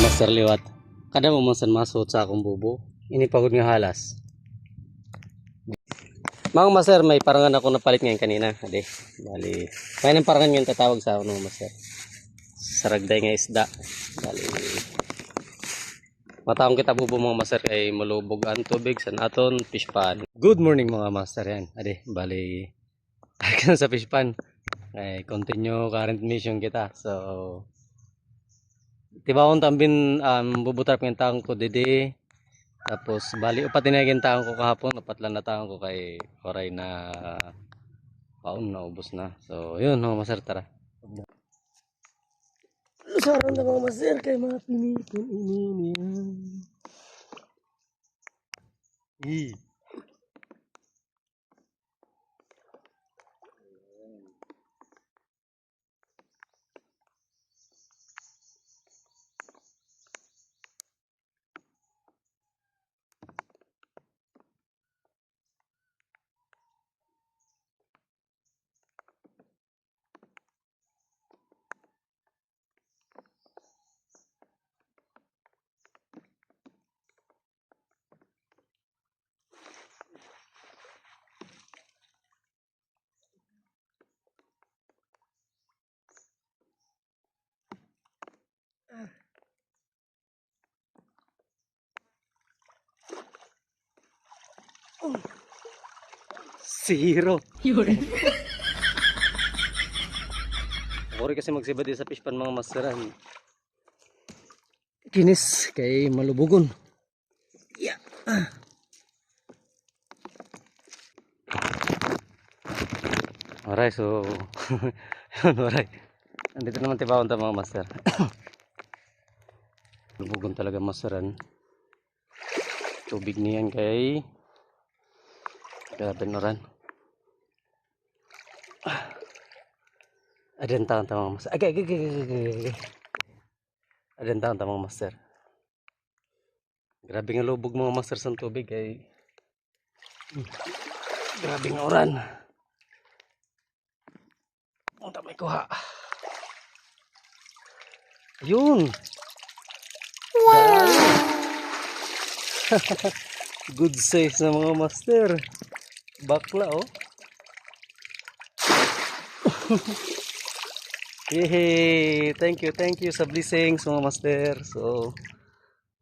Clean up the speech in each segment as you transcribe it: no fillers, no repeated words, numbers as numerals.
Master liwat. Kada mo man masot sa akong bubo. Ini pagod nga halas. Mga master, may parangan ako napalit ngayon kanina. Ade, bali. May nang parangan ngayon tatawag sa ako ng master. Saragday nga isda. Bali. Mataong kita bubo mga master kay malubog ang tubig sa naton fish pan. Good morning mga master yan. Ade, bali. Ay sa fish pan. Ay continue current mission kita. So tibawon tambin bubutrap ng taong ko didi. Tapos bali upat tinagin taong ko kahapon, upat lang na taong ko kay oray na paon na ubos na. So yun mga master, tara. Lusaran na mga master kay mga pinipon ininian. Zero. Ako kasi magsibad sa fish pan mga masteran. Kinis kay malubugon. Yeah. Alright, so alright. Andito naman tibawon ta mga master. Lubugon talaga masteran. Tubig niyan kay grabe noran. Adan taon ta mga master. Agay. Adan taon ta mga master. Grabe nga lubog mga master sa tubig kay grabe nga oran. Ang tamay kuha. Yun. Wow. Good size na mga master. Bakla oh. Yay! Thank you sa blessings mga master. So,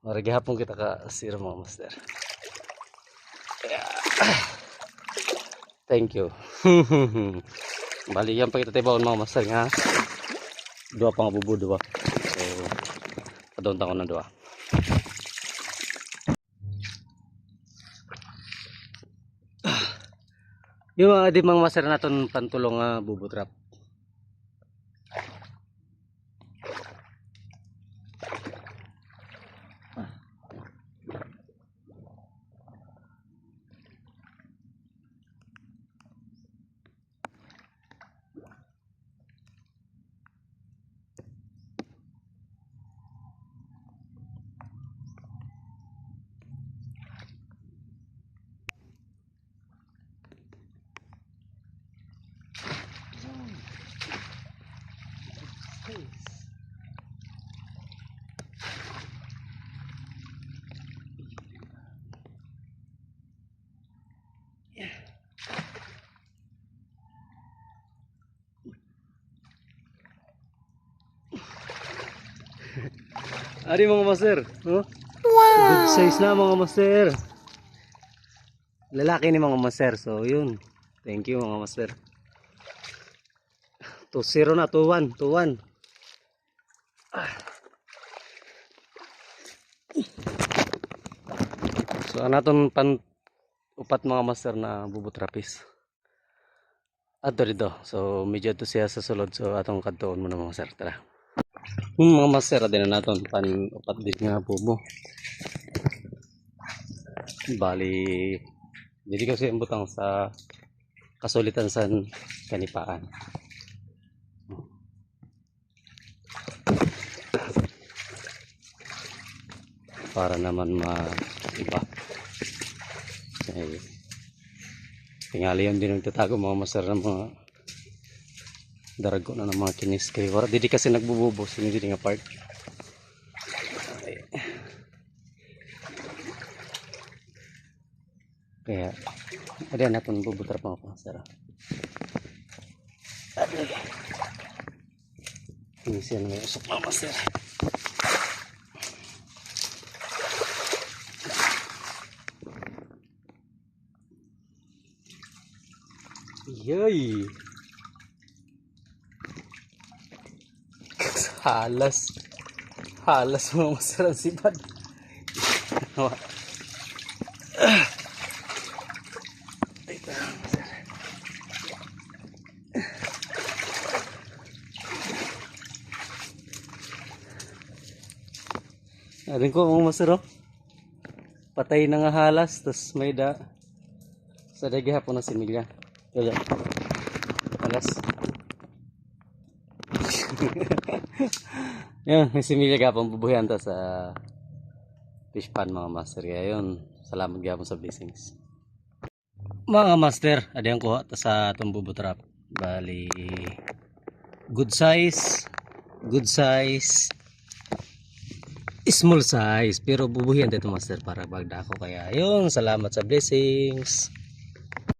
maragi hapon kita ka sir mga master. Thank you. Bali yan pa kita tibawon mga master nga. Dua pang bubu dua. So, padon ta ko na dua. Yung mga di mga master naton pantulong nga bubutrap. Ari mga master, no? Wow. Good size na mga master. Lalaki ni mga master. So yun. Thank you mga master. 2-0 na, 2-1, 2-1. So anaton pan upat mga master na bubutrapis. Ato dito. So medyo to siya sa sulod. So atong kadtoon mo na mga master. Tara. Mga master din na naton pan upat din nga bubo. Bali dili kasi imbutang sa kasulitan sa kanipaan. Para naman maiba. Tingali yun din nagtatago mga master ng mga darago na ng mga kinis kay wala didi kasi nagbububos hindi nga part. Kaya ada na itong bubutrap mga master. Ini siya na may usok mga master. Yay! Halas. Halas mga master ang sipad. Arin ko mga master, oh. Patay na nga halas, tas may sa dagi hapon na similya. Kaya halas. Yan, may similya gapon bubuhayan ta sa fish pan mga master. Kaya yun, salamat gapon sa blessings. Mga master, adyan ko ta sa itong bubutrap. Bali, good size, small size, pero bubuhayan dito master para bagda ko. Kaya yun, salamat sa blessings.